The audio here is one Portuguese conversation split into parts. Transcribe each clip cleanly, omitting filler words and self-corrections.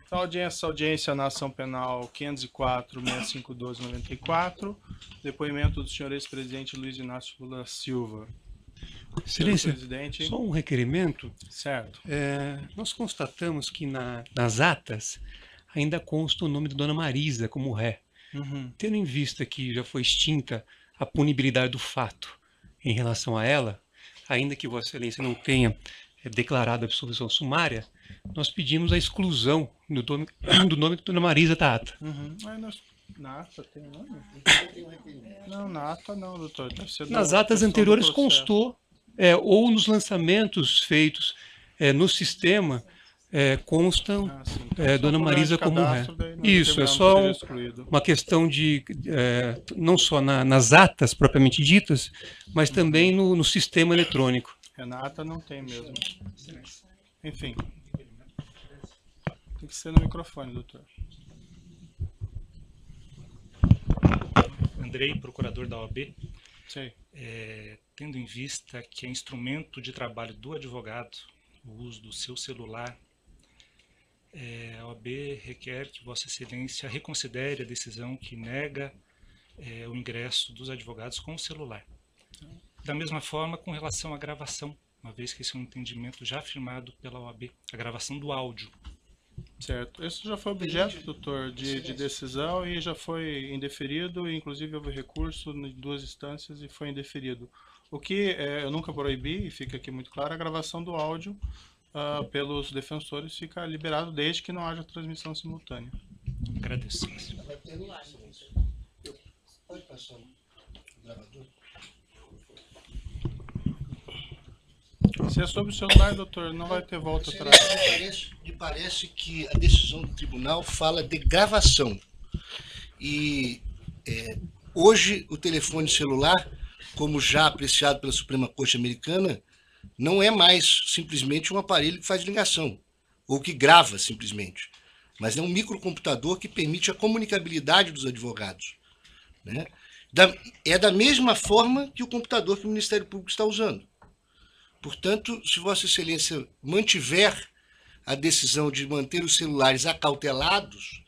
Então, audiência na ação penal 504-652-94, depoimento do senhor ex-presidente Luiz Inácio Lula Silva. Excelência, presidente. só um requerimento. Certo. Nós constatamos que nas atas ainda consta o nome da dona Marisa como ré. Tendo em vista que já foi extinta a punibilidade do fato em relação a ela, ainda que Vossa Excelência não tenha declarado a absolvição sumária, nós pedimos a exclusão do nome da dona Marisa da ata. Na ata tem nome? Não, na ata não, doutor. Nas atas anteriores constou, ou nos lançamentos feitos no sistema, constam dona Marisa como ré. Isso, é só uma questão de, não só nas atas propriamente ditas, mas também no sistema eletrônico. Renata não tem mesmo. Enfim. Tem que ser no microfone, doutor. Andrei, procurador da OAB. Sim. Tendo em vista que é instrumento de trabalho do advogado o uso do seu celular, a OAB requer que Vossa Excelência reconsidere a decisão que nega o ingresso dos advogados com o celular. Da mesma forma, com relação à gravação, uma vez que esse é um entendimento já afirmado pela OAB, a gravação do áudio. Certo. Isso já foi objeto, doutor, de decisão e já foi indeferido, e inclusive houve recurso em 2 instâncias e foi indeferido. O que eu nunca proibi, e fica aqui muito claro, a gravação do áudio pelos defensores fica liberado desde que não haja transmissão simultânea. Agradeço. Pode passar o gravador? Se é sobre o celular, doutor, não vai ter volta atrás. Me parece que a decisão do tribunal fala de gravação. E hoje o telefone celular, como já apreciado pela Suprema Corte Americana, não é mais simplesmente um aparelho que faz ligação, ou que grava simplesmente, mas é um microcomputador que permite a comunicabilidade dos advogados, né? É da mesma forma que o computador que o Ministério Público está usando. Portanto, se Vossa Excelência mantiver a decisão de manter os celulares acautelados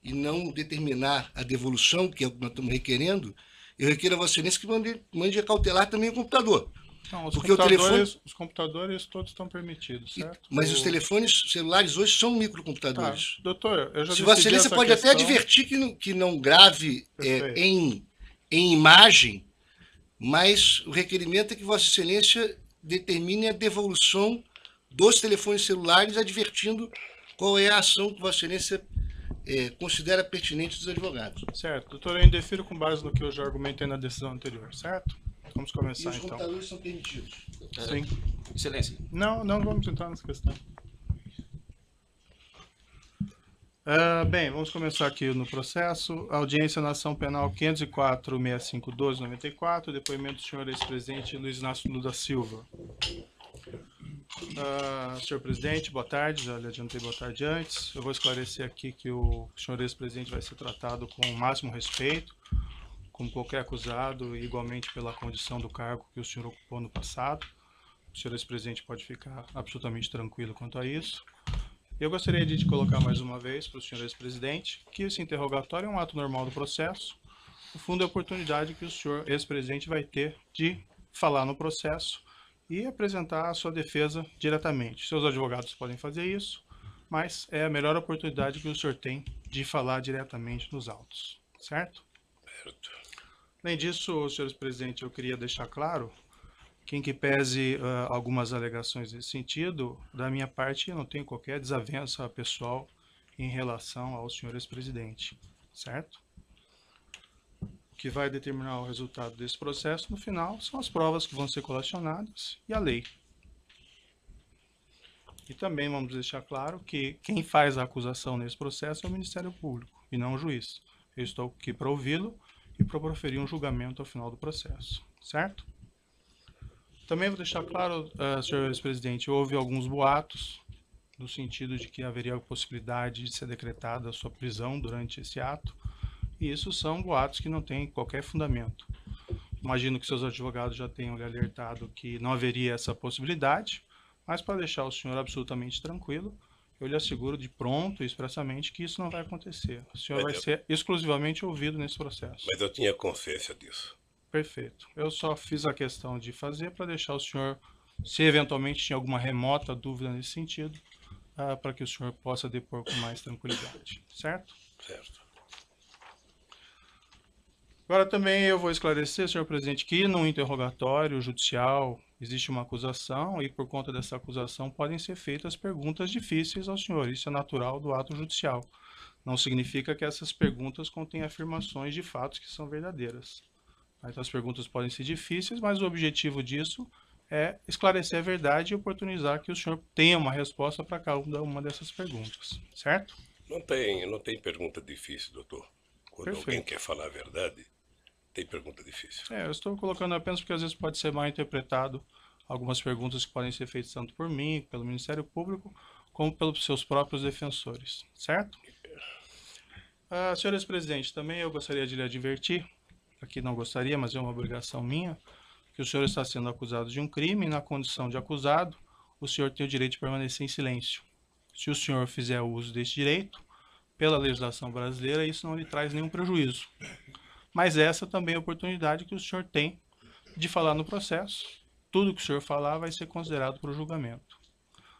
e não determinar a devolução, que é o que nós estamos requerendo, eu requeiro a Vossa Excelência que mande acautelar também o computador. Não, porque os computadores todos estão permitidos, certo? Mas os telefones celulares hoje são microcomputadores. Tá, doutor, eu já Se Vossa Excelência pode até advertir que não grave em imagem, mas o requerimento é que Vossa Excelência determine a devolução dos telefones celulares, advertindo qual é a ação que Vossa Excelência considera pertinente dos advogados. Certo. Doutor, eu indefiro com base no que eu já argumentei na decisão anterior, certo? Vamos começar, então. E os computadores são permitidos? Sim. Excelência. Não vamos entrar nessa questão. Bem, vamos começar aqui no processo. Audiência na ação penal 504-652-94, depoimento do senhor ex-presidente Luiz Inácio Lula Silva. Senhor presidente, boa tarde, já lhe adiantei boa tarde antes. Eu vou esclarecer aqui que o senhor ex-presidente vai ser tratado com o máximo respeito, como qualquer acusado, e igualmente pela condição do cargo que o senhor ocupou no passado. O senhor ex-presidente pode ficar absolutamente tranquilo quanto a isso. Eu gostaria de colocar mais uma vez para o senhor ex-presidente que esse interrogatório é um ato normal do processo. No fundo, é a oportunidade que o senhor ex-presidente vai ter de falar no processo e apresentar a sua defesa diretamente. Seus advogados podem fazer isso, mas é a melhor oportunidade que o senhor tem de falar diretamente nos autos, certo? Certo. Além disso, senhor ex-presidente, eu queria deixar claro que, em que pese algumas alegações nesse sentido, da minha parte eu não tenho qualquer desavença pessoal em relação ao senhor ex-presidente, certo? O que vai determinar o resultado desse processo, no final, são as provas que vão ser colecionadas e a lei. E também vamos deixar claro que quem faz a acusação nesse processo é o Ministério Público e não o juiz. Eu estou aqui para ouvi-lo e para proferir um julgamento ao final do processo, certo? Também vou deixar claro, senhor ex-presidente, houve alguns boatos no sentido de que haveria a possibilidade de ser decretada a sua prisão durante esse ato, e isso são boatos que não têm qualquer fundamento. Imagino que seus advogados já tenham lhe alertado que não haveria essa possibilidade, mas para deixar o senhor absolutamente tranquilo, eu lhe asseguro de pronto e expressamente que isso não vai acontecer. O senhor vai ser exclusivamente ouvido nesse processo. Mas eu tinha consciência disso. Perfeito. Eu só fiz a questão de fazer para deixar o senhor, se eventualmente tinha alguma remota dúvida nesse sentido, para que o senhor possa depor com mais tranquilidade. Certo? Certo. Agora também eu vou esclarecer, senhor presidente, que no interrogatório judicial existe uma acusação e por conta dessa acusação podem ser feitas perguntas difíceis ao senhor. Isso é natural do ato judicial. Não significa que essas perguntas contêm afirmações de fatos que são verdadeiras. Então as perguntas podem ser difíceis, mas o objetivo disso é esclarecer a verdade e oportunizar que o senhor tenha uma resposta para cada uma dessas perguntas, certo? Não tem pergunta difícil, doutor. Quando alguém quer falar a verdade, tem pergunta difícil. Eu estou colocando apenas porque às vezes pode ser mal interpretado algumas perguntas que podem ser feitas tanto por mim, pelo Ministério Público, como pelos seus próprios defensores, certo? Senhor ex-presidente, também eu gostaria de lhe advertir, aqui não gostaria, mas é uma obrigação minha, que o senhor está sendo acusado de um crime e na condição de acusado, o senhor tem o direito de permanecer em silêncio. Se o senhor fizer uso desse direito, pela legislação brasileira, isso não lhe traz nenhum prejuízo. Mas essa também é a oportunidade que o senhor tem de falar no processo. Tudo que o senhor falar vai ser considerado para o julgamento.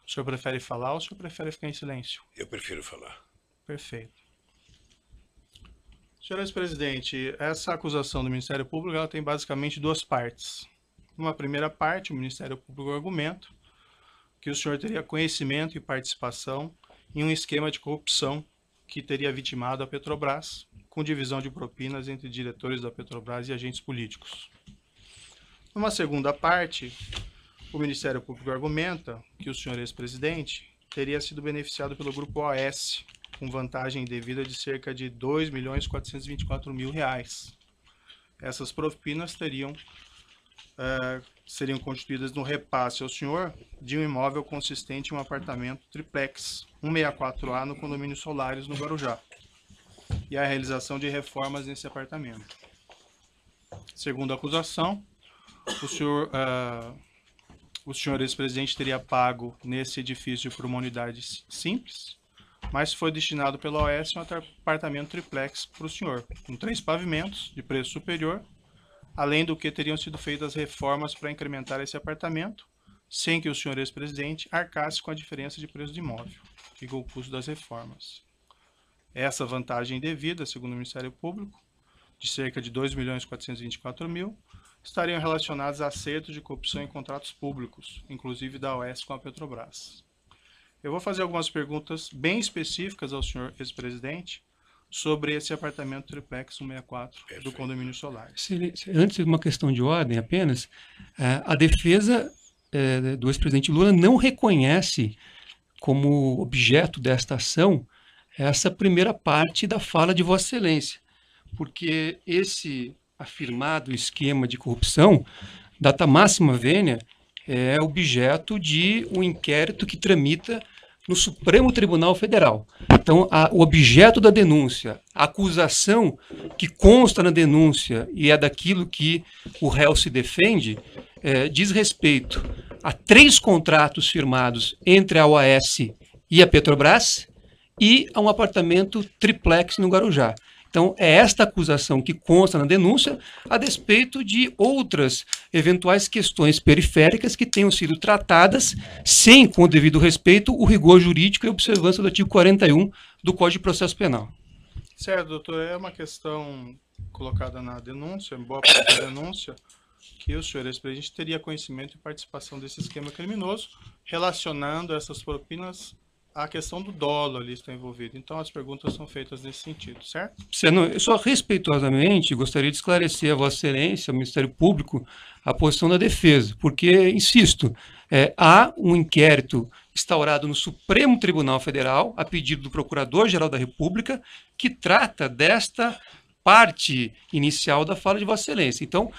O senhor prefere falar ou o senhor prefere ficar em silêncio? Eu prefiro falar. Perfeito. Senhor ex-presidente, essa acusação do Ministério Público ela tem basicamente duas partes. Numa primeira parte, o Ministério Público argumenta que o senhor teria conhecimento e participação em um esquema de corrupção que teria vitimado a Petrobras, com divisão de propinas entre diretores da Petrobras e agentes políticos. Numa segunda parte, o Ministério Público argumenta que o senhor ex-presidente teria sido beneficiado pelo Grupo OAS, com vantagem devida de cerca de R$ 2.424.000. Essas propinas seriam constituídas no repasse ao senhor de um imóvel consistente em um apartamento triplex, 164A, no condomínio Solares, no Guarujá, e a realização de reformas nesse apartamento. Segundo a acusação, o senhor ex-presidente teria pago nesse edifício por uma unidade simples, mas foi destinado pela OAS um apartamento triplex para o senhor, com 3 pavimentos de preço superior, além do que teriam sido feitas reformas para incrementar esse apartamento, sem que o senhor ex-presidente arcasse com a diferença de preço do imóvel e com o custo das reformas. Essa vantagem devida, segundo o Ministério Público, de cerca de R$ 2.424.000, estariam relacionadas a acertos de corrupção em contratos públicos, inclusive da OAS com a Petrobras. Eu vou fazer algumas perguntas bem específicas ao senhor ex-presidente sobre esse apartamento triplex 164 do condomínio Solares. Antes de uma questão de ordem apenas, a defesa do ex-presidente Lula não reconhece como objeto desta ação essa primeira parte da fala de Vossa Excelência, porque esse afirmado esquema de corrupção, data máxima vênia, é objeto de um inquérito que tramita no Supremo Tribunal Federal. Então, o objeto da denúncia, a acusação que consta na denúncia e é daquilo que o réu se defende, diz respeito a 3 contratos firmados entre a OAS e a Petrobras e a um apartamento triplex no Guarujá. Então, é esta acusação que consta na denúncia, a despeito de outras eventuais questões periféricas que tenham sido tratadas sem, com o devido respeito, o rigor jurídico e observância do artigo 41 do Código de Processo Penal. Certo, doutor. É uma questão colocada na denúncia, em boa parte da denúncia, que o senhor ex-presidente teria conhecimento e participação desse esquema criminoso, relacionando essas propinas a questão do dolo ali está envolvido. Então, as perguntas são feitas nesse sentido, certo? Eu só respeitosamente gostaria de esclarecer a Vossa Excelência, ao Ministério Público, a posição da defesa, porque, insisto, há um inquérito instaurado no Supremo Tribunal Federal, a pedido do Procurador-Geral da República, que trata desta parte inicial da fala de Vossa Excelência. Então,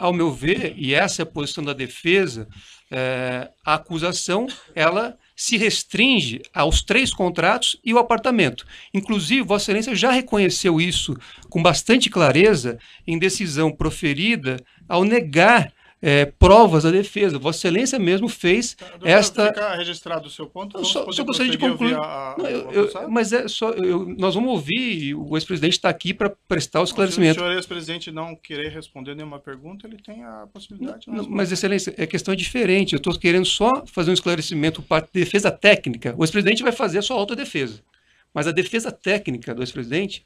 ao meu ver, e essa é a posição da defesa, a acusação, ela se restringe aos 3 contratos e o apartamento. Inclusive, Vossa Excelência já reconheceu isso com bastante clareza em decisão proferida ao negar provas da defesa. Vossa Excelência mesmo fez esta... Fica registrado o seu ponto. Só gostaria de concluir. Mas nós vamos ouvir, o ex-presidente está aqui para prestar o esclarecimento. Se o senhor ex-presidente não querer responder nenhuma pergunta, ele tem a possibilidade. Mas, Excelência, a questão é diferente. Eu estou querendo só fazer um esclarecimento para defesa técnica. O ex-presidente vai fazer a sua autodefesa. Mas a defesa técnica do ex-presidente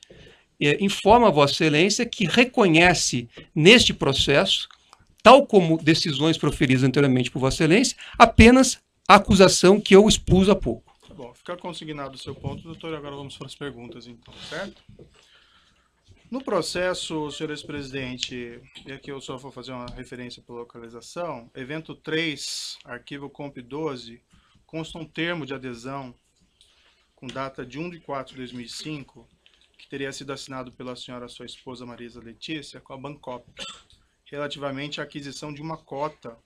informa a Vossa Excelência que reconhece neste processo, tal como decisões proferidas anteriormente por Vossa Excelência, apenas a acusação que eu expus há pouco. Bom, fica consignado o seu ponto, doutor, agora vamos para as perguntas, então, certo? No processo, senhor ex-presidente, e aqui eu só vou fazer uma referência para localização, evento 3, arquivo comp 12, consta um termo de adesão com data de 1 de 4 de 2005, que teria sido assinado pela senhora sua esposa Marisa Letícia com a Bancop, relativamente à aquisição de uma cota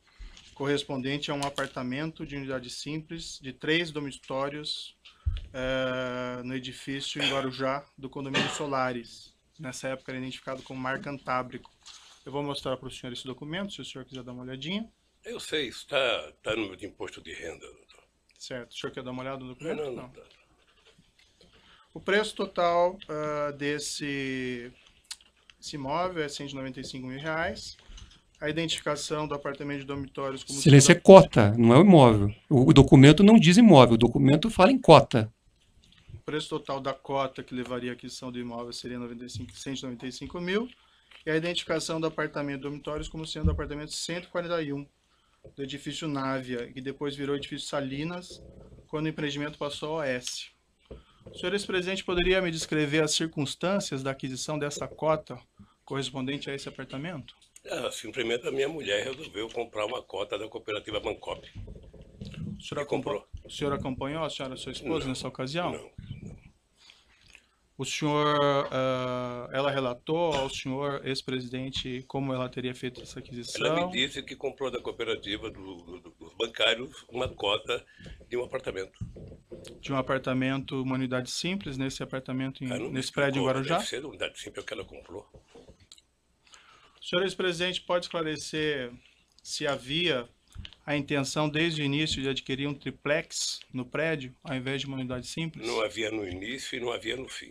correspondente a um apartamento de unidade simples de 3 dormitórios no edifício em Guarujá do condomínio Solares. Nessa época era identificado como Mar Cantábrico. Eu vou mostrar para o senhor esse documento, se o senhor quiser dar uma olhadinha. Eu sei, está no meu imposto de renda, doutor. Certo. O senhor quer dar uma olhada no documento? Não. O preço total desse imóvel é R$ 195 mil. A identificação do apartamento de dormitórios como... Excelência, é cota, não é o imóvel. O documento não diz imóvel, o documento fala em cota. O preço total da cota que levaria à aquisição do imóvel seria 195 mil. E a identificação do apartamento de dormitórios como sendo o apartamento 141 do edifício Návia, que depois virou edifício Salinas, quando o empreendimento passou ao OS. O senhor ex-presidente poderia me descrever as circunstâncias da aquisição dessa cota correspondente a esse apartamento? Simplesmente a minha mulher resolveu comprar uma cota da cooperativa Bancop. O senhor acompanhou a senhora, sua esposa, nessa ocasião? Não. O senhor, ela relatou ao senhor ex-presidente como ela teria feito essa aquisição? Ela me disse que comprou da cooperativa dos bancários uma cota de um apartamento. De um apartamento, uma unidade simples, nesse apartamento, nesse prédio em Guarujá? Deve ser uma unidade simples que ela comprou. O senhor ex-presidente pode esclarecer se havia a intenção desde o início de adquirir um triplex no prédio, ao invés de uma unidade simples? Não havia no início e não havia no fim.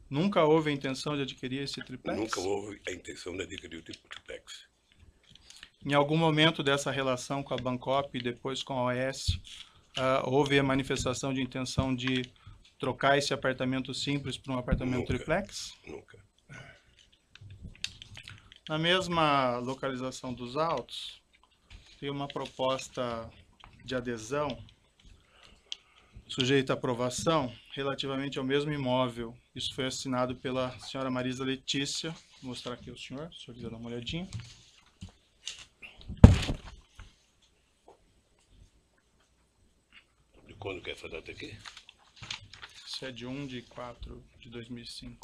Nunca houve a intenção de adquirir esse triplex? Nunca houve a intenção de adquirir o triplex. Em algum momento dessa relação com a Bancop e depois com a OS, houve a manifestação de intenção de trocar esse apartamento simples por um apartamento triplex? Nunca. Na mesma localização dos autos, tem uma proposta de adesão sujeita à aprovação relativamente ao mesmo imóvel. Isso foi assinado pela senhora Marisa Letícia. Vou mostrar aqui ao senhor, se o senhor quiser dar uma olhadinha. De quando que é essa data aqui? Isso é de 1 de 4 de 2005.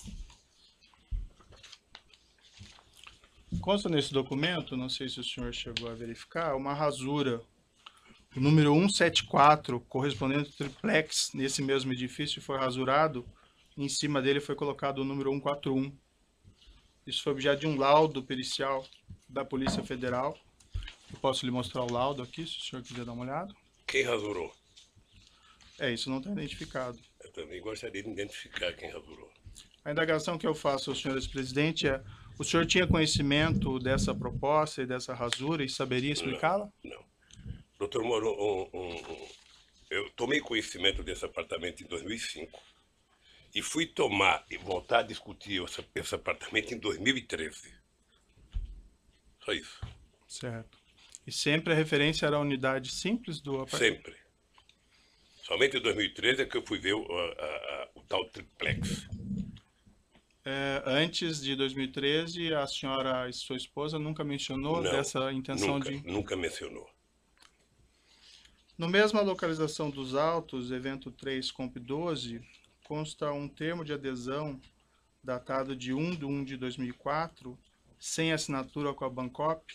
Consta nesse documento, não sei se o senhor chegou a verificar, uma rasura. O número 174, correspondente ao triplex, nesse mesmo edifício, foi rasurado. E em cima dele foi colocado o número 141. Isso foi objeto de um laudo pericial da Polícia Federal. Eu posso lhe mostrar o laudo aqui, se o senhor quiser dar uma olhada. Quem rasurou? Isso não está identificado. Eu também gostaria de identificar quem rasurou. A indagação que eu faço ao senhor ex-presidente é: o senhor tinha conhecimento dessa proposta e dessa rasura e saberia explicá-la? Não. Doutor Moro, eu tomei conhecimento desse apartamento em 2005 e fui voltar a discutir esse apartamento em 2013. Só isso. Certo. E sempre a referência era a unidade simples do apartamento? Sempre. Somente em 2013 é que eu fui ver o tal triplex. Antes de 2013, a senhora e sua esposa nunca mencionou dessa intenção de... Nunca mencionou. No mesma localização dos autos, evento 3, comp 12, consta um termo de adesão datado de 1 de 2004, sem assinatura com a Bancop,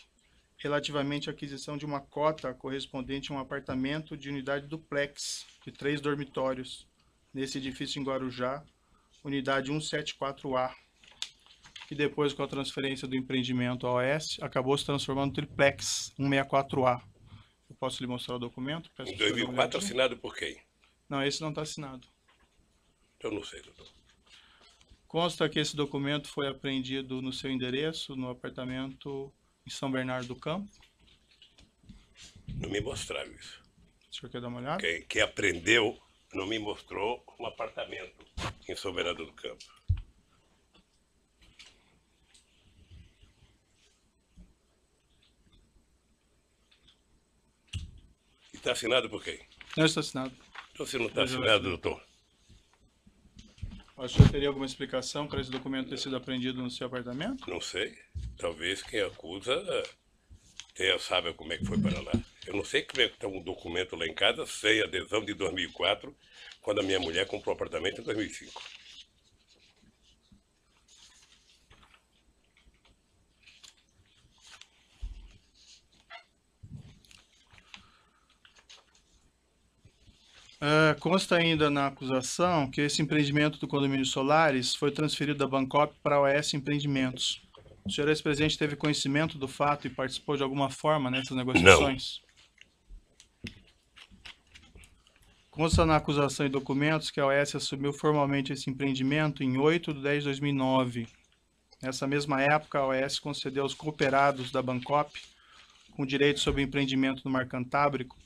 relativamente à aquisição de uma cota correspondente a um apartamento de unidade duplex, de 3 dormitórios, nesse edifício em Guarujá, unidade 174A, que depois, com a transferência do empreendimento à OS, acabou se transformando no triplex 164A. Eu posso lhe mostrar o documento? Em 2004, assinado por quem? Não, esse não está assinado. Eu não sei, doutor. Consta que esse documento foi apreendido no seu endereço, no apartamento em São Bernardo do Campo. Não me mostraram isso. O senhor quer dar uma olhada? Quem aprendeu não me mostrou um apartamento em São Bernardo do Campo. E está assinado por quem? Não está assinado. Então, se não está assinado, doutor, O senhor teria alguma explicação para esse documento ter sido apreendido no seu apartamento? não sei. Talvez quem acusa saiba como é que foi para lá. Eu não sei como é que está um documento lá em casa sem adesão de 2004, quando a minha mulher comprou o apartamento em 2005. Consta ainda na acusação que esse empreendimento do condomínio Solares foi transferido da Bancop para a OS Empreendimentos. O senhor ex-presidente teve conhecimento do fato e participou de alguma forma nessas negociações? Não. Consta na acusação e documentos que a OS assumiu formalmente esse empreendimento em 8 de 10 de 2009. Nessa mesma época, a OS concedeu aos cooperados da Bancop, com direito sobre o empreendimento no Mar Cantábrico,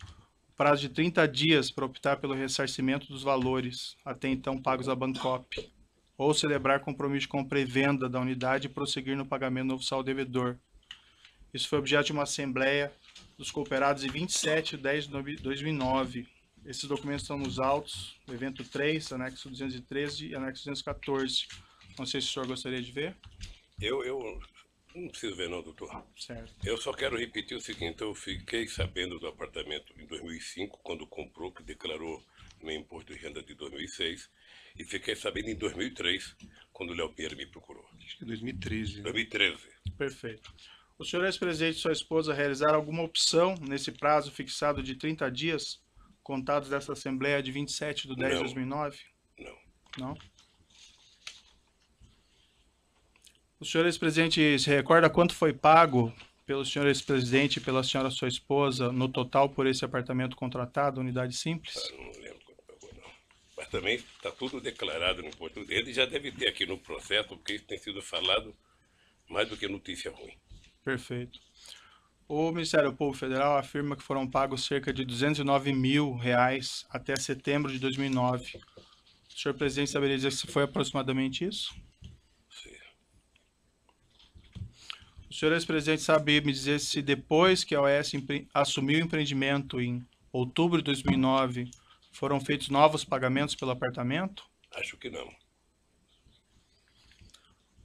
prazo de 30 dias para optar pelo ressarcimento dos valores, até então pagos à Bancop, ou celebrar compromisso de compra e venda da unidade e prosseguir no pagamento do novo saldo devedor. Isso foi objeto de uma assembleia dos cooperados em 27 de 10 de 2009. Esses documentos estão nos autos, do evento 3, anexo 213 e anexo 214. Não sei se o senhor gostaria de ver. Eu não preciso ver não, doutor. Certo. Eu só quero repetir o seguinte, eu fiquei sabendo do apartamento em 2005, quando comprou, que declarou no imposto de renda de 2006, e fiquei sabendo em 2003, quando o Léo Pinheiro me procurou. Acho que é 2013. 2013. Perfeito. O senhor ex-presidente e sua esposa realizaram alguma opção nesse prazo fixado de 30 dias, contados dessa Assembleia de 27 de 10 de 2009? Não. Não? O senhor ex-presidente se recorda quanto foi pago pelo senhor ex-presidente e pela senhora sua esposa no total por esse apartamento contratado, unidade simples? Não lembro quanto pagou, não. Mas também está tudo declarado no imposto. Ele já deve ter aqui no processo, porque isso tem sido falado mais do que notícia ruim. Perfeito. O Ministério Público Federal afirma que foram pagos cerca de R$209 mil até setembro de 2009. O senhor presidente saberia dizer se foi aproximadamente isso? Sim. O senhor ex-presidente sabe me dizer se depois que a OS assumiu o empreendimento em outubro de 2009, foram feitos novos pagamentos pelo apartamento? Acho que não.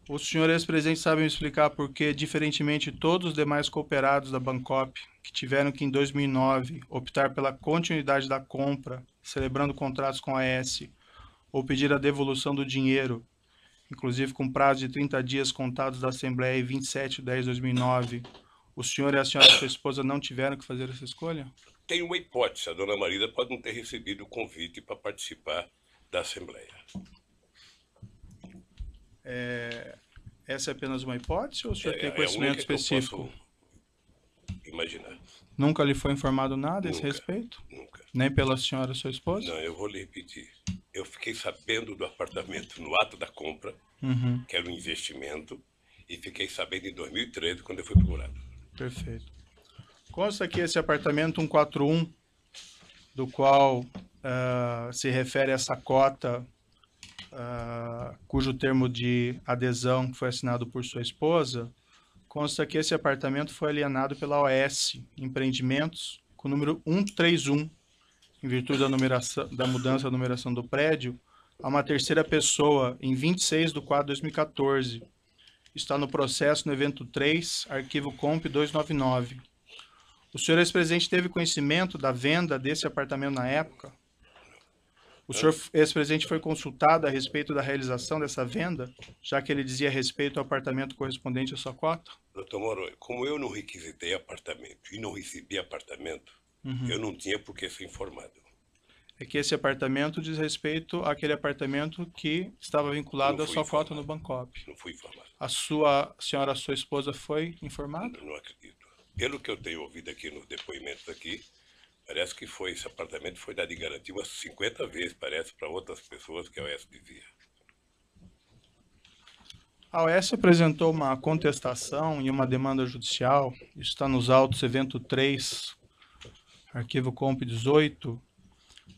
O senhor ex-presidente sabe me explicar por que, diferentemente de todos os demais cooperados da Bancop, que tiveram que, em 2009, optar pela continuidade da compra, celebrando contratos com a AS, ou pedir a devolução do dinheiro, inclusive com prazo de 30 dias contados da Assembleia em 27 de 10 de 2009, o senhor e a senhora sua esposa não tiveram que fazer essa escolha? Tem uma hipótese, a dona Marida pode não ter recebido o convite para participar da Assembleia. Essa é apenas uma hipótese ou o senhor tem conhecimento a única que específico? eu posso imaginar. Nunca lhe foi informado nada a esse Nunca. respeito? Nunca. Nem pela senhora sua esposa? Não, eu vou lhe repetir. Eu fiquei sabendo do apartamento no ato da compra, que era um investimento, e fiquei sabendo em 2013, quando eu fui procurado. Perfeito. Consta que esse apartamento 141, do qual se refere a essa cota, cujo termo de adesão foi assinado por sua esposa, consta que esse apartamento foi alienado pela OS Empreendimentos, com o número 131, em virtude da mudança da numeração do prédio, a uma terceira pessoa, em 26 de 4 de 2014. Está no processo no evento 3, arquivo COMP 299. O senhor ex-presidente teve conhecimento da venda desse apartamento na época? O senhor ex-presidente foi consultado a respeito da realização dessa venda, já que ele dizia respeito ao apartamento correspondente à sua cota? Doutor Moro, como eu não requisitei apartamento e não recebi apartamento, eu não tinha por que ser informado. É que esse apartamento diz respeito àquele apartamento que estava vinculado à sua cota no Bancop. Não fui informado. A senhora, sua esposa, foi informada? Não acredito. Pelo que eu tenho ouvido aqui nos depoimentos aqui, parece que esse apartamento foi dado em garantia umas 50 vezes, parece, para outras pessoas que a OAS dizia. A OAS apresentou uma contestação e uma demanda judicial, isso está nos autos evento 3, arquivo comp 18,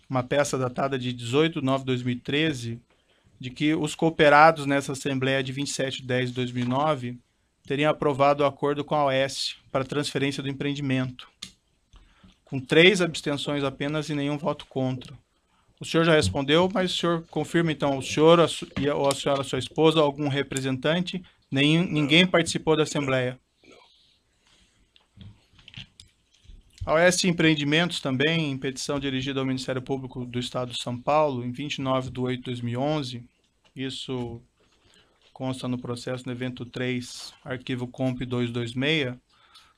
uma peça datada de 18/9/2013, de que os cooperados nessa Assembleia de 27/10/2009 teriam aprovado o acordo com a OAS para transferência do empreendimento, com 3 abstenções apenas e nenhum voto contra. O senhor já respondeu, mas o senhor confirma, então, o senhor ou a senhora, sua esposa, algum representante, ninguém participou da Assembleia? A OAS Empreendimentos também, em petição dirigida ao Ministério Público do Estado de São Paulo, em 29/8/2011, isso consta no processo no evento 3, arquivo comp 226,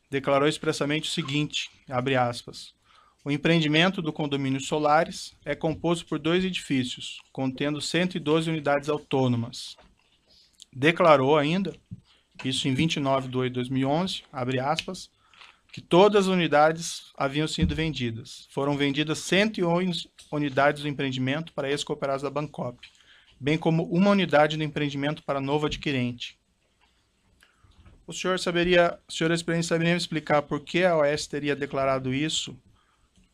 declarou expressamente o seguinte, abre aspas, o empreendimento do condomínio Solares é composto por 2 edifícios, contendo 112 unidades autônomas. Declarou ainda, isso em 29/8/2011, abre aspas, que todas as unidades haviam sido vendidas. Foram vendidas 111 unidades do empreendimento para ex-cooperados da Bancop, bem como uma unidade do empreendimento para novo adquirente. O senhor ex-presidente, saberia me explicar por que a OAS teria declarado isso,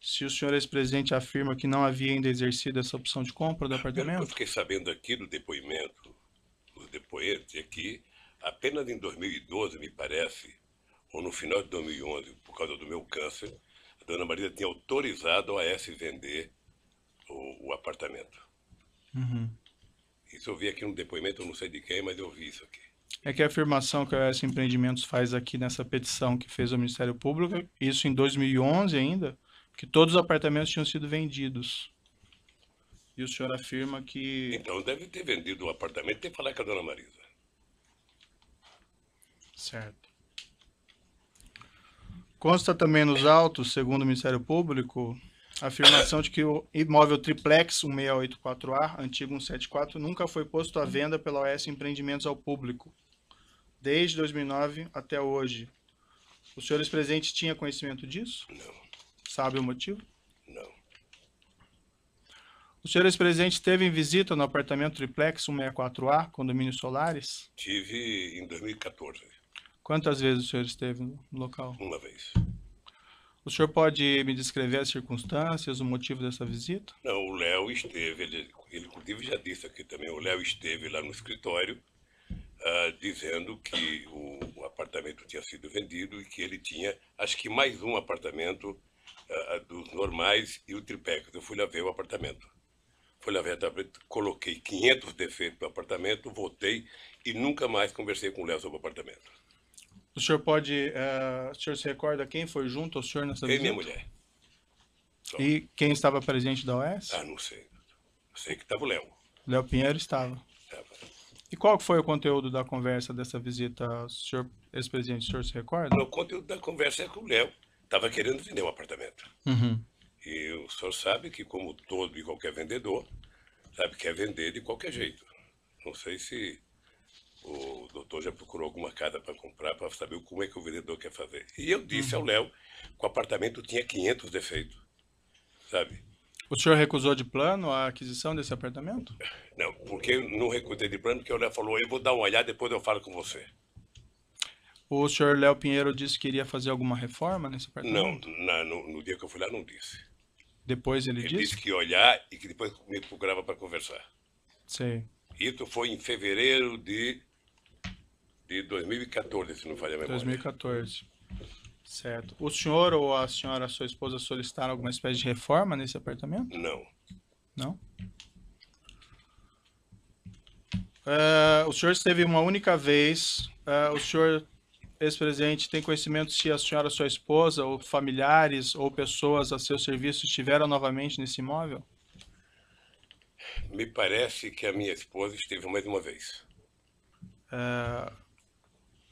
se o senhor ex-presidente afirma que não havia ainda exercido essa opção de compra do apartamento? Eu fiquei sabendo aqui do depoimento, dos depoentes aqui, apenas em 2012, me parece, ou no final de 2011, por causa do meu câncer, a dona Marisa tinha autorizado a OAS vender o apartamento. Uhum. Isso eu vi aqui no depoimento, eu não sei de quem, mas eu vi isso aqui. É que a afirmação que a OAS Empreendimentos faz aqui nessa petição que fez ao Ministério Público, isso em 2011 ainda, que todos os apartamentos tinham sido vendidos. E o senhor afirma que... Então deve ter vendido o apartamento e ter que falar com a dona Marisa. Certo. Consta também nos autos, segundo o Ministério Público, a afirmação de que o imóvel triplex 1684A, antigo 174, nunca foi posto à venda pela OAS Empreendimentos ao público, desde 2009 até hoje. O senhor ex-presidente tinha conhecimento disso? Não. Sabe o motivo? Não. O senhor ex-presidente esteve em visita no apartamento triplex 164A, condomínio Solares? Tive em 2014. Quantas vezes o senhor esteve no local? Uma vez. O senhor pode me descrever as circunstâncias, o motivo dessa visita? Não, o Léo esteve, ele inclusive já disse aqui também, o Léo esteve lá no escritório dizendo que o apartamento tinha sido vendido e que ele tinha, acho que mais um apartamento dos normais e o triplex. Eu fui lá ver o apartamento. Fui lá ver o apartamento, coloquei 500 defeitos no apartamento, voltei e nunca mais conversei com o Léo sobre o apartamento. O senhor o senhor se recorda quem foi junto ao senhor nessa visita? Minha mulher. Só. E quem estava presente da OAS? Não sei. Sei que estava o Léo. Léo Pinheiro estava. E qual foi o conteúdo da conversa dessa visita, senhor ex-presidente? O senhor se recorda? O conteúdo da conversa é que o Léo estava querendo vender um apartamento. Uhum. E o senhor sabe que, como todo e qualquer vendedor, sabe que quer vender de qualquer jeito. Não sei se o doutor já procurou alguma casa para comprar, para saber como é que o vendedor quer fazer. E eu disse ao Léo que o apartamento tinha 500 defeitos, sabe? O senhor recusou de plano a aquisição desse apartamento? Não, porque eu não recusei de plano, porque o Léo falou, eu vou dar uma olhada, depois eu falo com você. O senhor Léo Pinheiro disse que iria fazer alguma reforma nesse apartamento? Não, no dia que eu fui lá não disse. Depois ele Ele disse? disse que ia olhar e que depois me procurava para conversar. Sei. Isso foi em fevereiro de 2014, se não falha a memória. 2014. Certo. O senhor ou a senhora, sua esposa, solicitaram alguma espécie de reforma nesse apartamento? Não. Não? O senhor esteve uma única vez. O senhor, ex-presidente, tem conhecimento se a senhora, sua esposa, ou familiares, ou pessoas a seu serviço estiveram novamente nesse imóvel? Me parece que a minha esposa esteve mais uma vez.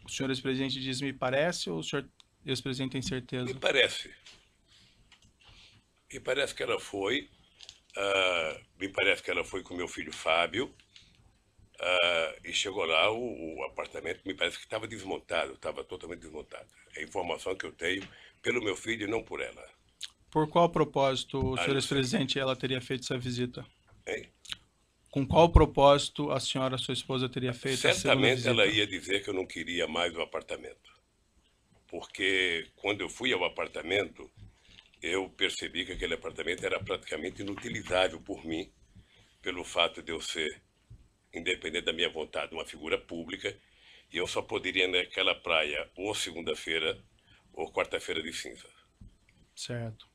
O senhor ex-presidente diz me parece ou o senhor ex-presidente tem certeza? Me parece. Me parece que ela foi. Me parece que ela foi com meu filho Fábio. E chegou lá, o apartamento me parece que estava desmontado, estava totalmente desmontado. É a informação que eu tenho pelo meu filho e não por ela. Por qual propósito, o senhor não sei. ex-presidente, ela teria feito essa visita? Hein? Com qual propósito a senhora, sua esposa, teria feito essa segunda Certamente visita? ela ia dizer que eu não queria mais o apartamento. Porque quando eu fui ao apartamento, eu percebi que aquele apartamento era praticamente inutilizável por mim, pelo fato de eu ser, independente da minha vontade, uma figura pública, e eu só poderia ir naquela praia ou segunda-feira ou quarta-feira de cinza. Certo.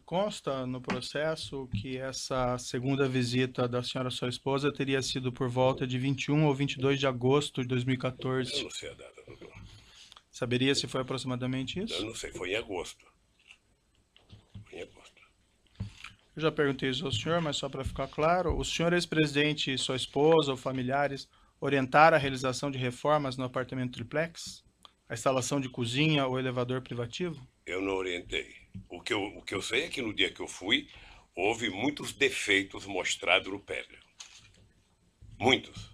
Consta no processo que essa segunda visita da senhora, sua esposa, teria sido por volta de 21 ou 22 de agosto de Eu 2014. não sei a data, doutor. Saberia se foi aproximadamente Eu isso? não sei, foi em agosto. Foi em agosto. Eu já perguntei isso ao senhor, mas só para ficar claro, o senhor ex-presidente, sua esposa ou familiares orientaram a realização de reformas no apartamento triplex? A instalação de cozinha ou elevador privativo? Eu não orientei. O que eu sei é que no dia que eu fui, houve muitos defeitos mostrados no prédio. Muitos.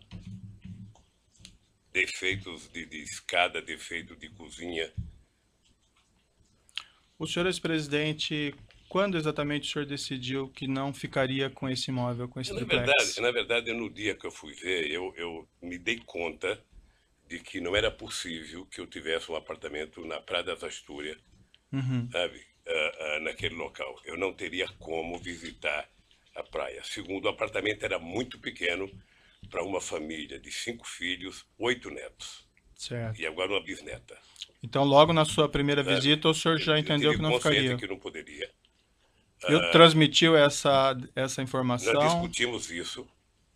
Defeitos de escada, defeito de cozinha. O senhor ex-presidente, quando exatamente o senhor decidiu que não ficaria com esse imóvel, com esse triplex? Na verdade, no dia que eu fui ver, eu me dei conta de que não era possível que eu tivesse um apartamento na Praia das Astúrias, sabe, naquele local. Eu não teria como visitar a praia. Segundo, o apartamento era muito pequeno para uma família de 5 filhos, 8 netos. Certo. E agora uma bisneta. Então, logo na sua primeira sabe? visita, o senhor já entendeu que não Eu tive ficaria. consciência que não poderia. Eu transmitiu essa Nós informação. discutimos isso,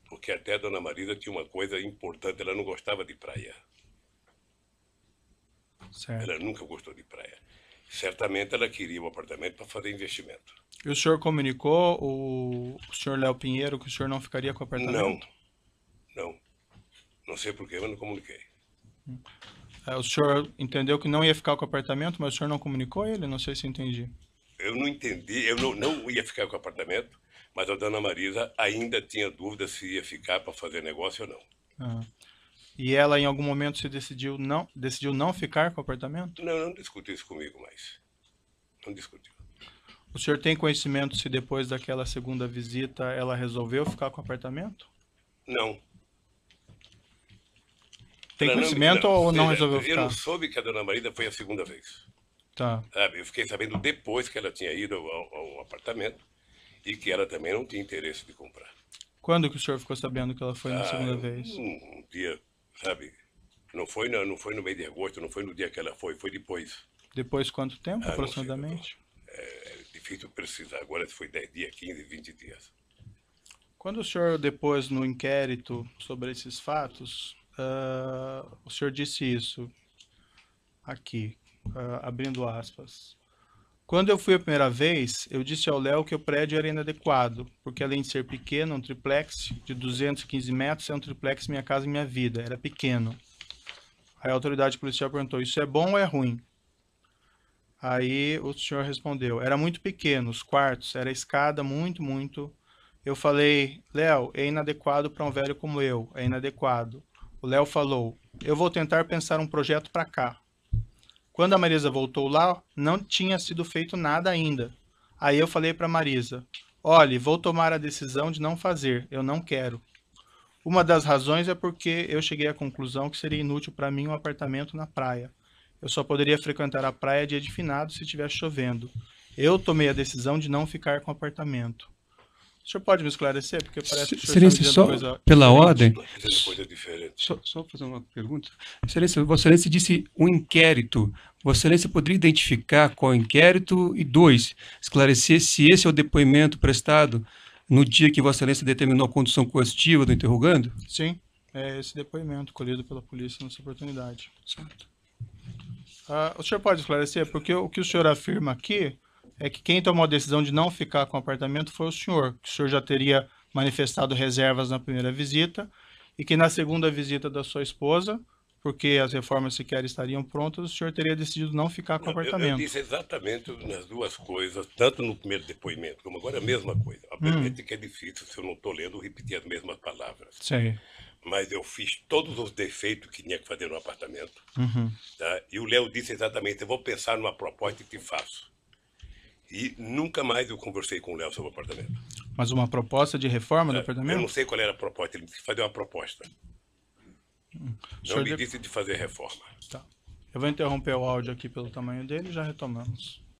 porque até a dona Marisa tinha uma coisa importante, ela não gostava de praia. Certo. Ela nunca gostou de praia. Certamente ela queria um apartamento para fazer investimento. E o senhor comunicou o senhor Léo Pinheiro que o senhor não ficaria com o apartamento? Não. Não sei por que, mas não comuniquei. O senhor entendeu que não ia ficar com o apartamento, mas o senhor não comunicou ele? Não sei se entendi. Eu não entendi, eu não ia ficar com o apartamento, mas a dona Marisa ainda tinha dúvida se ia ficar para fazer negócio ou não. E ela, em algum momento, decidiu não ficar com o apartamento? Não discutiu isso comigo mais. Não discutiu. O senhor tem conhecimento se depois daquela segunda visita ela resolveu ficar com o apartamento? Não. Tem Ela conhecimento ou não resolveu Eu ficar? não soube que a dona Marisa foi a segunda vez. Tá. Sabe? Eu fiquei sabendo depois que ela tinha ido ao apartamento e que ela também não tinha interesse de comprar. Quando que o senhor ficou sabendo que ela foi na segunda vez? Um dia, sabe? Não foi no mês de agosto, não foi no dia que ela foi depois. Depois de quanto tempo, Não sei, aproximadamente? É difícil precisar. Agora se foi 10 dias, 15, 20 dias. Quando o senhor depois no inquérito sobre esses fatos, o senhor disse isso aqui, abrindo aspas. Quando eu fui a primeira vez, eu disse ao Léo que o prédio era inadequado, porque além de ser pequeno, um triplex de 215 metros é um triplex Minha Casa Minha Vida, era pequeno. Aí a autoridade policial perguntou, isso é bom ou é ruim? Aí o senhor respondeu, era muito pequeno, os quartos, era escada muito. Eu falei, Léo, é inadequado para um velho como eu, é inadequado. O Léo falou, eu vou tentar pensar um projeto para cá. Quando a Marisa voltou lá, não tinha sido feito nada ainda. Aí eu falei para a Marisa, olhe, vou tomar a decisão de não fazer, eu não quero. Uma das razões é porque eu cheguei à conclusão que seria inútil para mim um apartamento na praia. Eu só poderia frequentar a praia dia de finados se estivesse chovendo. Eu tomei a decisão de não ficar com o apartamento. O senhor pode me esclarecer? Porque parece que o senhor está dizendo coisa pela diferente. ordem, Dizendo coisa diferente. só fazer uma pergunta. Excelência, Vossa Excelência disse um inquérito. Vossa Excelência poderia identificar qual inquérito? E 2, esclarecer se esse é o depoimento prestado no dia que Vossa Excelência determinou a condução coercitiva do interrogando? Sim, é esse depoimento colhido pela polícia nessa oportunidade. Certo. O senhor pode esclarecer? Porque o que o senhor afirma aqui é que quem tomou a decisão de não ficar com o apartamento foi o senhor, que o senhor já teria manifestado reservas na primeira visita e que na segunda visita da sua esposa, porque as reformas sequer estariam prontas, o senhor teria decidido não ficar com o Eu apartamento. disse exatamente nas duas coisas, tanto no primeiro depoimento como agora a mesma coisa. Obviamente que é difícil, se eu não estou lendo, repetir as mesmas palavras. Sei. Mas eu fiz todos os defeitos que tinha que fazer no apartamento. Uhum. Tá? E o Léo disse exatamente, eu vou pensar numa proposta e te faço. E nunca mais eu conversei com o Léo sobre o apartamento. Mas uma proposta de reforma do apartamento? Eu não sei qual era a proposta, ele disse que fazer uma proposta. Não me disse de fazer reforma. Tá. Eu vou interromper o áudio aqui pelo tamanho dele e já retomamos.